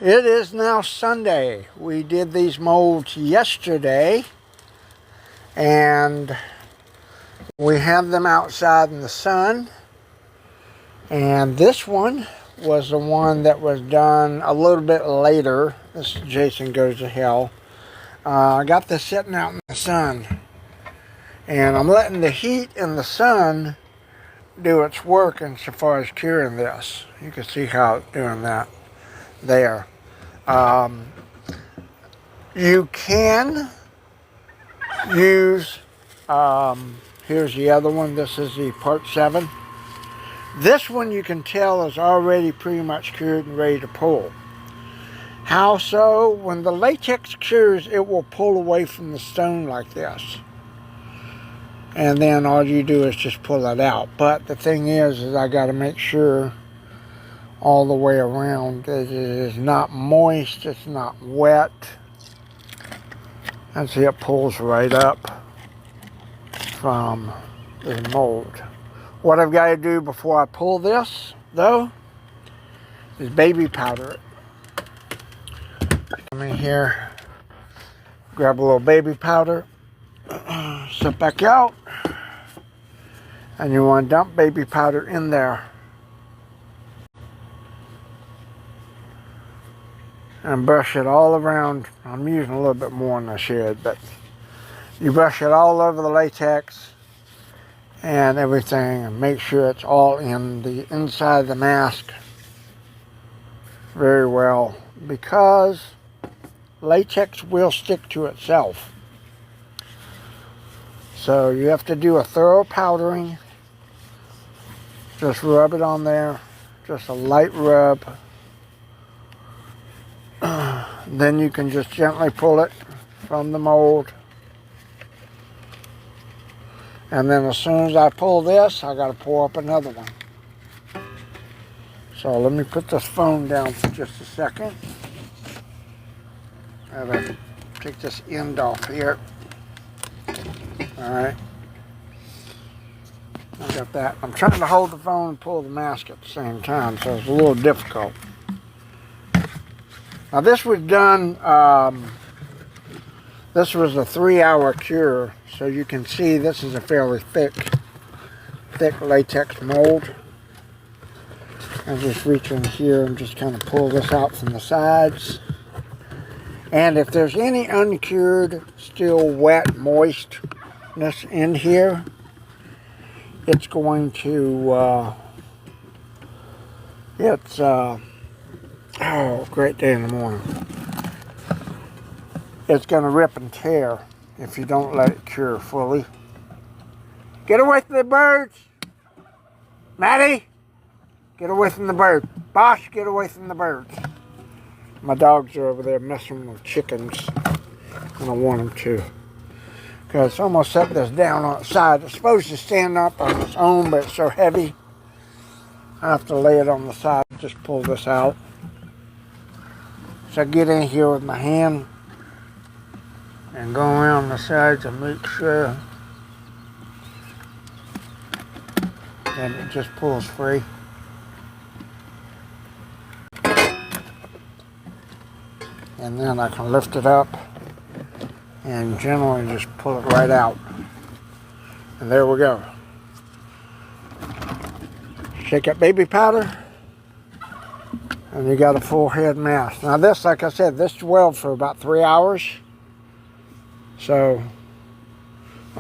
It is now Sunday. We did these molds yesterday, and we have them outside in the sun. And this one was the one that was done a little bit later. This is Jason Goes to Hell. I got this sitting out in the sun, and I'm letting the heat in the sun do its work insofar as curing this. You can see how it's doing that there. You can use, here's the other one. This is the part 7. This one you can tell is already pretty much cured and ready to pull. How so? When the latex cures, it will pull away from the stone like this. And then all you do is just pull it out. But the thing is I got to make sure all the way around that it is not moist, it's not wet. And see, it pulls right up from the mold. What I've got to do before I pull this, though, is baby powder it. Come in here, grab a little baby powder, sit back out, and you want to dump baby powder in there. And brush it all around. I'm using a little bit more than I should, but you brush it all over the latex and everything, and make sure it's all in the inside of the mask very well, because latex will stick to itself. So you have to do a thorough powdering. Just rub it on there, just a light rub. Then you can just gently pull it from the mold. And then as soon as I pull this, I got to pour up another one. So let me put this phone down for just a second. I gotta take this end off here. Alright. I got that. I'm trying to hold the phone and pull the mask at the same time, so it's a little difficult. Now this was done, this was a 3-hour cure, so you can see this is a fairly thick latex mold. I just reach in here and just kind of pull this out from the sides. And if there's any uncured, still wet, moistness in here, it's going to, oh, great day in the morning. It's going to rip and tear if you don't let it cure fully. Get away from the birds! Maddie! Get away from the bird. Bosh, get away from the birds. My dogs are over there messing with chickens. I don't want them to. Because I'm going to set this down on its side. It's supposed to stand up on its own, but it's so heavy. I have to lay it on the side. Just pull this out. So I get in here with my hand and go around the sides and make sure that it just pulls free. And then I can lift it up and generally just pull it right out. And there we go. Shake up baby powder, and you got a full head mask. Now this, like I said, this dwelled for about 3 hours. So, it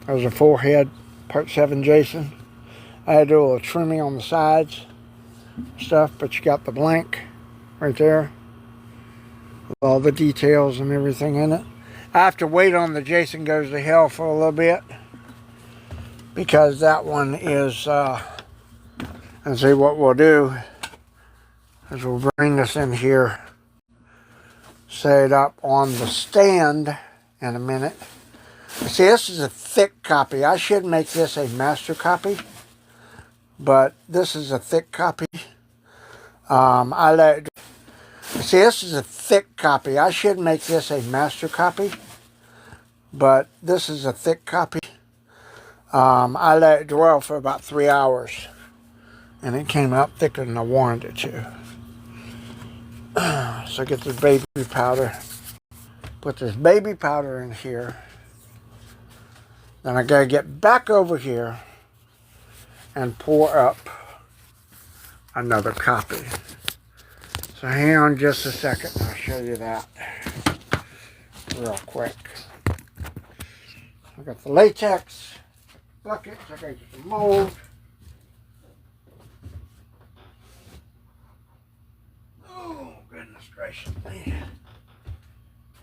was a full head, part 7 Jason. I had to do a little trimming on the sides stuff, but you got the blank right there with all the details and everything in it. I have to wait on the Jason Goes to Hell for a little bit, because that one is, and see what we'll do is we'll bring this in here, set it up on the stand in a minute. See, this is a thick copy. I should make this a master copy, but this is a thick copy. See, this is a thick copy. I should make this a master copy, but this is a thick copy. I let it dwell for about 3 hours, and it came out thicker than I wanted it to. So get this baby powder. Put this baby powder in here. Then I gotta get back over here and pour up another copy. So hang on just a second, I'll show you that real quick. I got the latex buckets, I gotta get the mold. Oh, goodness gracious me.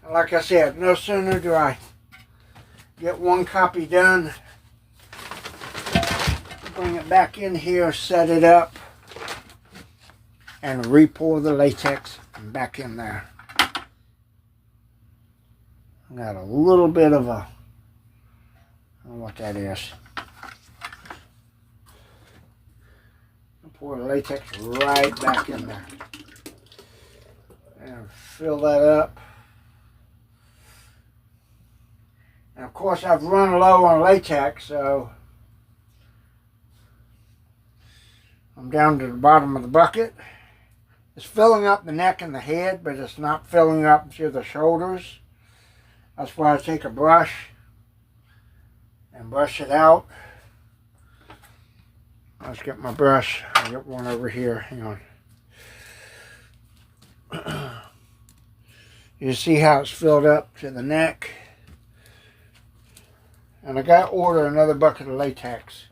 And like I said, no sooner do I get one copy done, bring it back in here, set it up, and re-pour the latex back in there. Got a little bit of a, I don't know what that is. Pour the latex right back in there. And fill that up. And of course I've run low on latex, so I'm down to the bottom of the bucket. It's filling up the neck and the head, but it's not filling up to the shoulders. That's why I take a brush and brush it out. Let's get my brush. I'll get one over here. Hang on. You see how it's filled up to the neck? And I got to order another bucket of latex,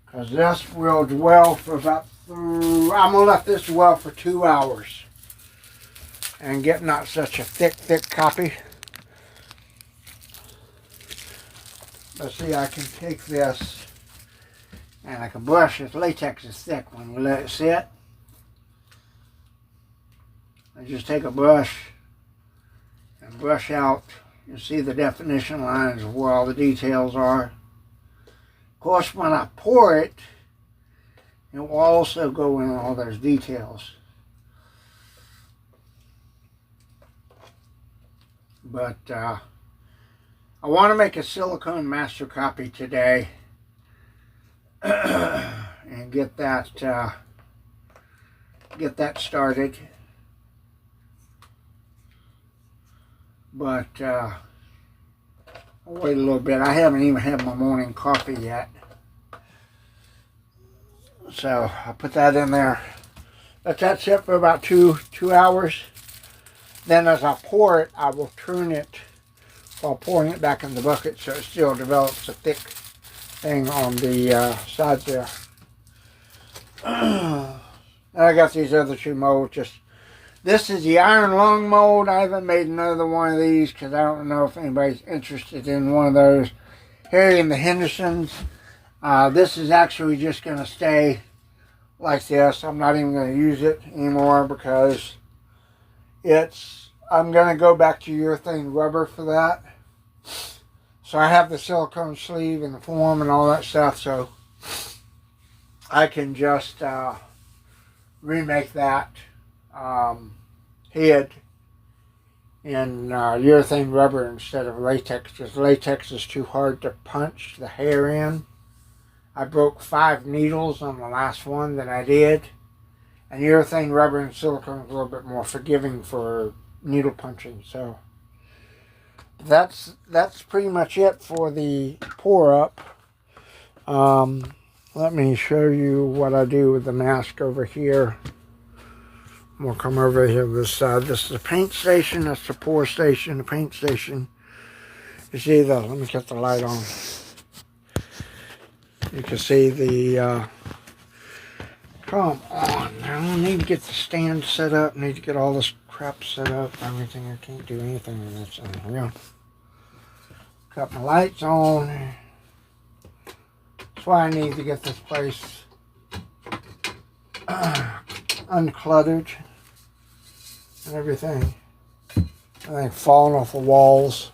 because this will dwell for about, I'm going to let this dwell for 2 hours and get not such a thick copy. But see, I can take this and I can brush it. Latex is thick when you let it sit. I just take a brush and brush out. You see the definition lines of where all the details are. Of course, when I pour it, it will also go in all those details. But I want to make a silicone master copy today and get that started. But I'll wait a little bit. I haven't even had my morning coffee yet. So I'll put that in there. Let that sit for about two hours. Then as I pour it, I will turn it while pouring it back in the bucket so it still develops a thick thing on the sides there. And I got these other two molds. This is the iron lung mold. I haven't made another one of these because I don't know if anybody's interested in one of those. Harry and the Hendersons. This is actually just going to stay like this. I'm not even going to use it anymore because I'm going to go back to urethane rubber for that. So I have the silicone sleeve and the form and all that stuff, so I can just remake that head in urethane rubber instead of latex, because latex is too hard to punch the hair in. I broke 5 needles on the last one that I did, and urethane rubber and silicone is a little bit more forgiving for needle punching. So that's pretty much it for the pour up. Let me show you what I do with the mask over here. We'll come over here to this side. This is the paint station. That's the pour station, the paint station. You see let me get the light on. You can see the, come on now. I need to get the stand set up. Need to get all this crap set up. Everything. I can't do anything with this. Here we go. Got my lights on. That's why I need to get this place uncluttered and everything. Everything falling off the walls.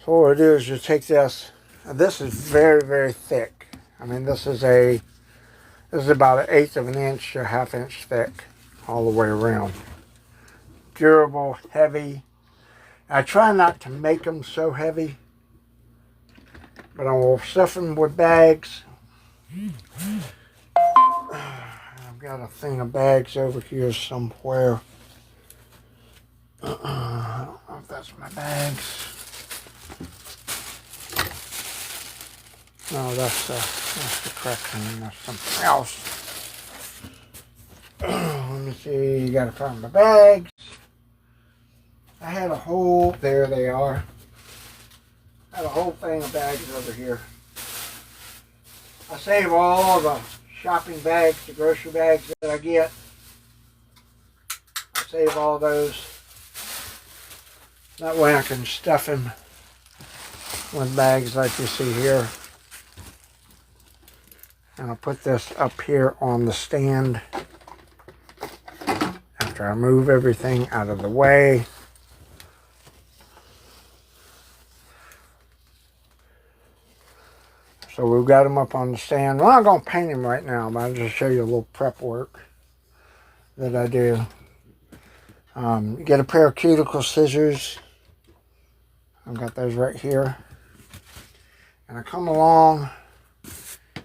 So what I do is just take this. This is very thick. I mean, this is about 1/8 of an inch to 1/2 inch thick all the way around. Durable, heavy. I try not to make them so heavy, but I will stuff them with bags. I'm got a thing of bags over here somewhere. I don't know if that's my bags. No, that's the correction. That's something else. Let me see. You gotta find my bags. I had a whole. There they are. I have a whole thing of bags over here. I save all the shopping bags, the grocery bags that I get. I save all those. That way I can stuff them with bags like you see here. And I'll put this up here on the stand after I move everything out of the way. So we've got them up on the stand. Well, I'm not going to paint them right now, but I'll just show you a little prep work that I do. You get a pair of cuticle scissors. I've got those right here. And I come along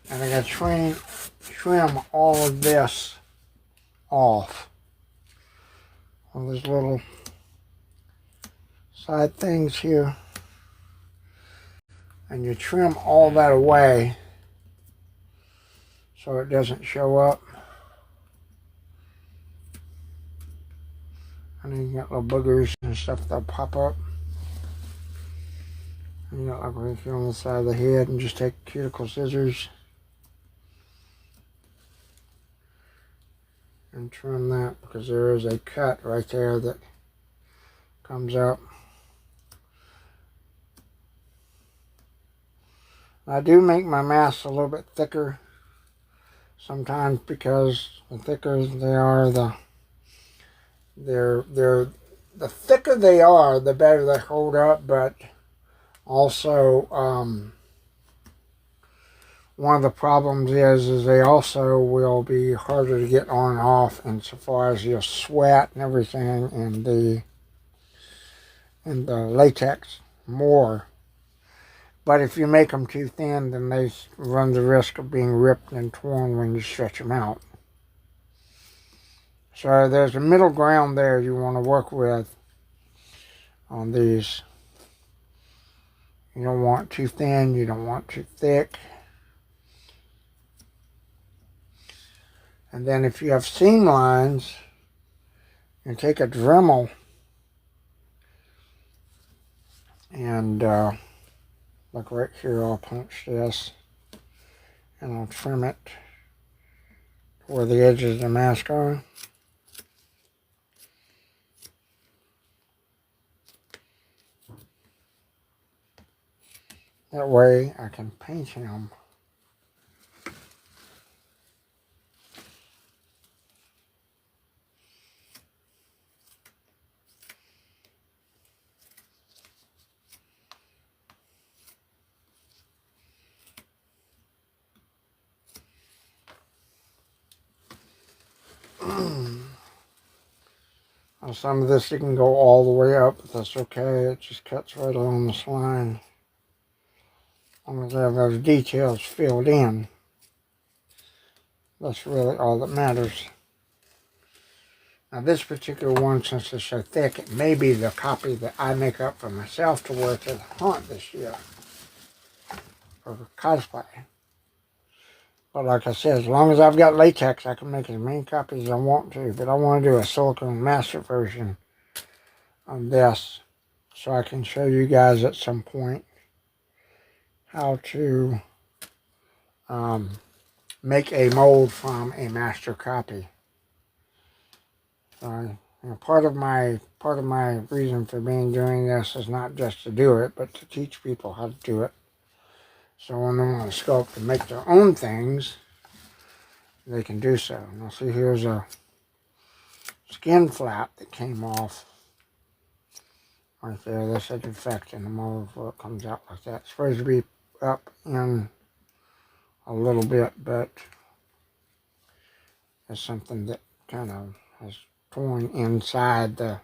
and I got to trim all of this off. All these little side things here. And you trim all that away so it doesn't show up. And then you got little boogers and stuff that'll pop up. And you got like right here on the side of the head, and just take cuticle scissors and trim that, because there is a cut right there that comes up. I do make my masks a little bit thicker sometimes, because the thicker they are, the thicker they are, the better they hold up. But also, one of the problems is they also will be harder to get on and off, insofar as you'll sweat and everything, and the latex more. But if you make them too thin, then they run the risk of being ripped and torn when you stretch them out. So there's a middle ground there you want to work with on these. You don't want too thin, you don't want too thick. And then if you have seam lines, you take a Dremel and like right here, I'll punch this and I'll trim it where the edges of the mask are. That way I can paint him. Some of this you can go all the way up, but that's okay. It just cuts right along this line. As long as I have those details filled in, that's really all that matters. Now this particular one, since it's so thick, it may be the copy that I make up for myself to wear to the hunt this year for cosplay. But like I said, as long as I've got latex, I can make as many copies as I want to. But I want to do a silicone master version of this, so I can show you guys at some point how to make a mold from a master copy. So, you know, part of my reason for doing this is not just to do it, but to teach people how to do it. So when they want to sculpt and make their own things, they can do so. Now see, here's a skin flap that came off right there. That's a defect in the mold where it comes out like that. It's supposed to be up in a little bit, but it's something that kind of has torn inside the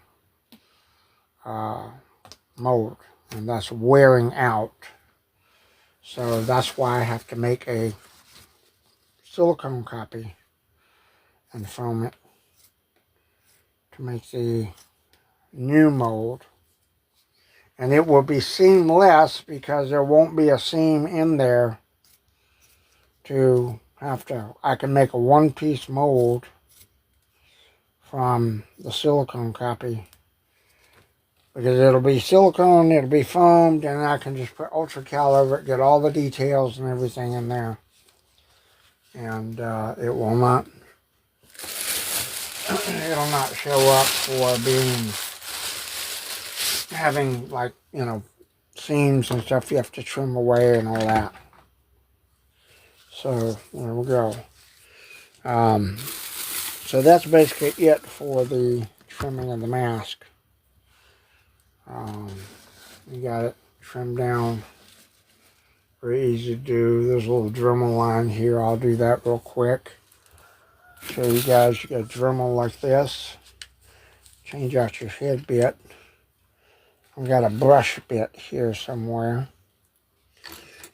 mold, and that's wearing out. So that's why I have to make a silicone copy and foam it to make the new mold. And it will be seamless because there won't be a seam in there to have to, I can make a one-piece mold from the silicone copy. Because it'll be silicone, it'll be foamed, and I can just put Ultra-Cal over it, get all the details and everything in there. And it will not, it'll not show up for being, having like, you know, seams and stuff you have to trim away and all that. So, there we go. So that's basically it for the trimming of the mask. You got it trimmed down. Very easy to do. There's a little Dremel line here. I'll do that real quick. Show you guys, you got a Dremel like this. Change out your head bit. I've got a brush bit here somewhere.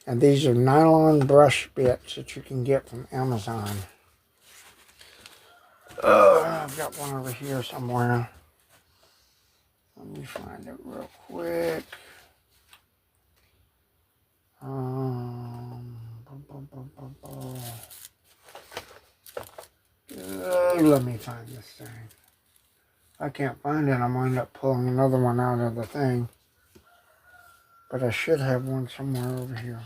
And these are nylon brush bits that you can get from Amazon. I've got one over here somewhere. Let me find it real quick. Let me find this thing. I can't find it. I'm going to end up pulling another one out of the thing. But I should have one somewhere over here.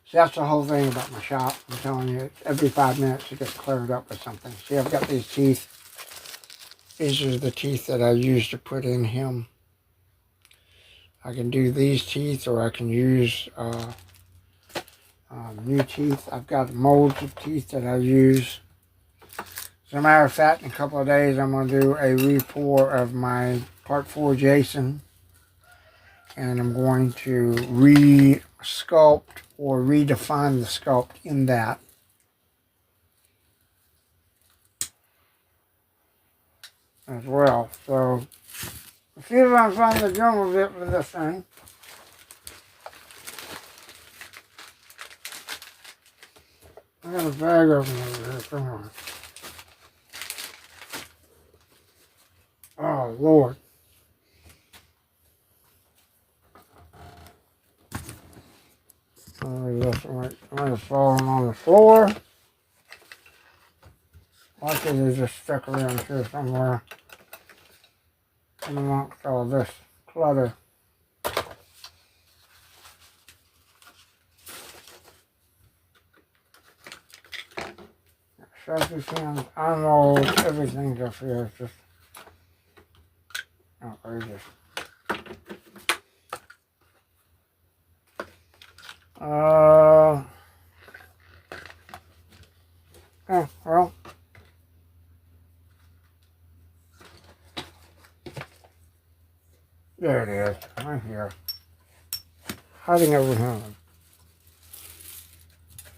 See, that's the whole thing about my shop. I'm telling you, every 5 minutes it gets cleared up with something. See, I've got these teeth. These are the teeth that I use to put in him. I can do these teeth, or I can use new teeth. I've got molds of teeth that I use. As a matter of fact, in a couple of days, I'm going to do a re-pour of my Part 4 Jason. And I'm going to re-sculpt or redefine the sculpt in that. As well. So, let's see if I can find the Dremel bit for this thing. I got a bag of them over here somewhere. Oh, Lord. This might have fallen on the floor. Likely they just stuck around here somewhere. Amongst all this clutter. Sharpie pins, unrolled, everything's up here. It's just outrageous. Okay, well. There it is, right here. Hiding over here.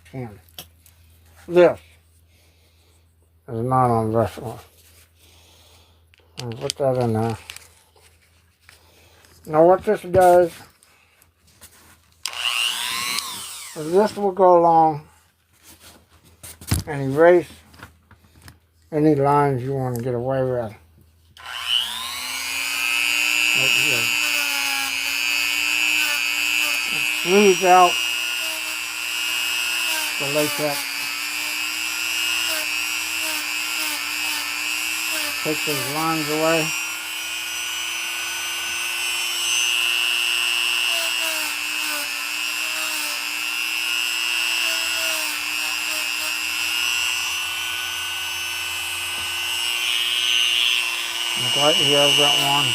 Can. This is not on vessel. I'll put that in there. Now what this does is this will go along and erase any lines you want to get away with. Right here. It smooths out the latex. Take those lines away. Look right here, I've got one.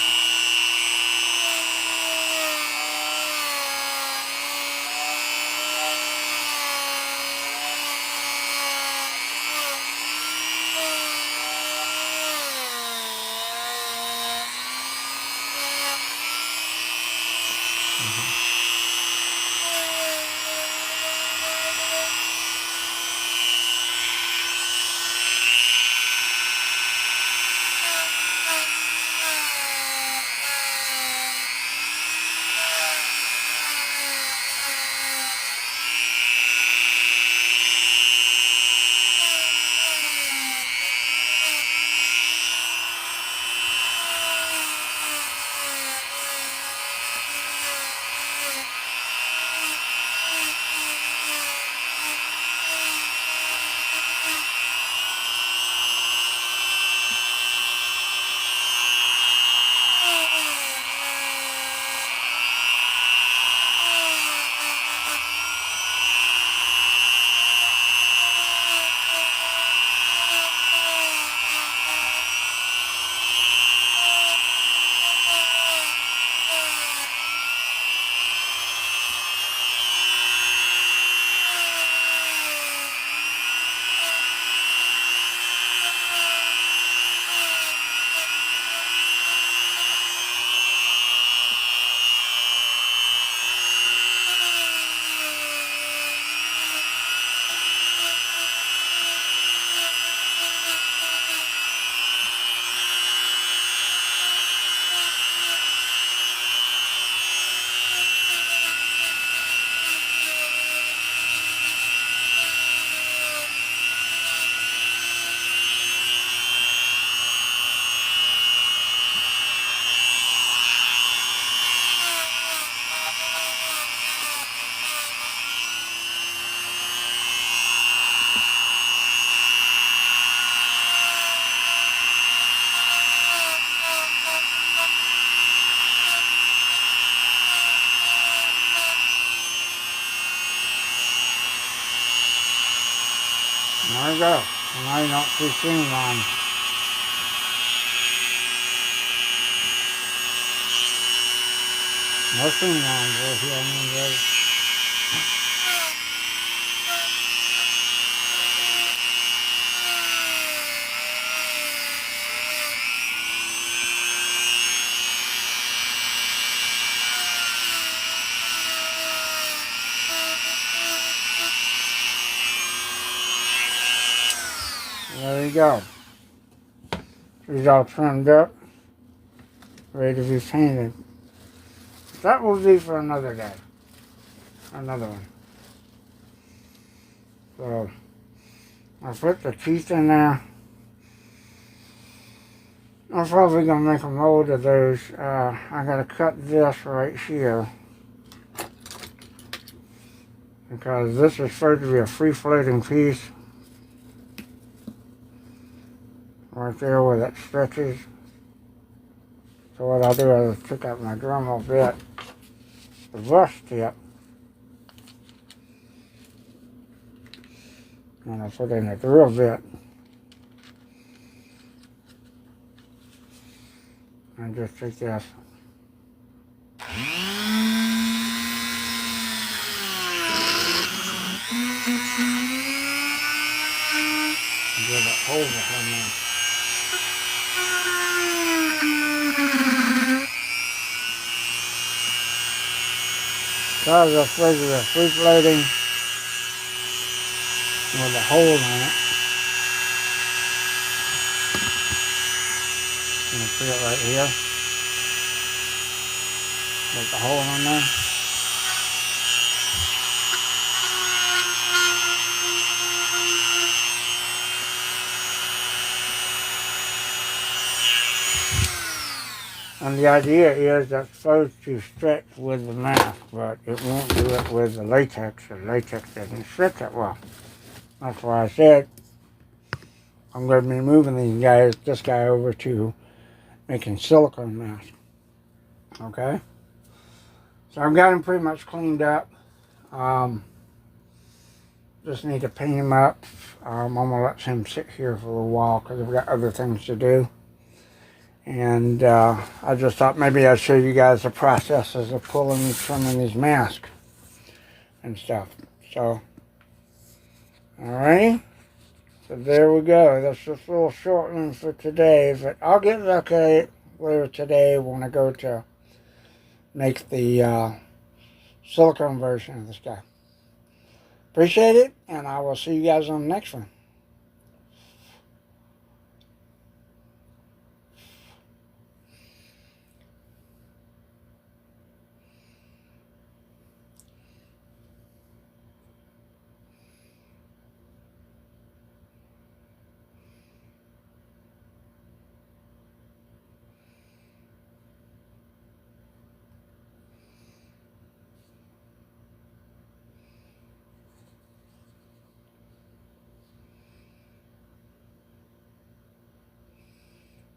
There we go. And now you don't see seam lines. No seam lines right here on the road. There you go. These all trimmed up, ready to be painted. That will be for another day. Another one. So, I put the teeth in there. I'm probably going to make a mold of those. I got to cut this right here. Because this is supposed to be a free-floating piece. Right there where that stretches. So what I'll do is pick up my Dremel bit, the brush tip, and I'll put in a drill bit. And just take this. And give it hole behind there. So this figure is free floating with a hole in it. You can see it right here. With the hole in there. And the idea is that it's supposed to stretch with the mask, but it won't do it with the latex. The latex doesn't stretch that well. That's why I said I'm going to be moving this guy over to making silicone masks. Okay? So I've got him pretty much cleaned up. Just need to paint him up. I'm going to let him sit here for a little while because I've got other things to do. And I just thought maybe I'd show you guys the processes of pulling and trimming these masks and stuff. So, alrighty. So there we go. That's just a little short one for today. But I'll get back at it later today when I go to make the silicone version of this guy. Appreciate it, and I will see you guys on the next one.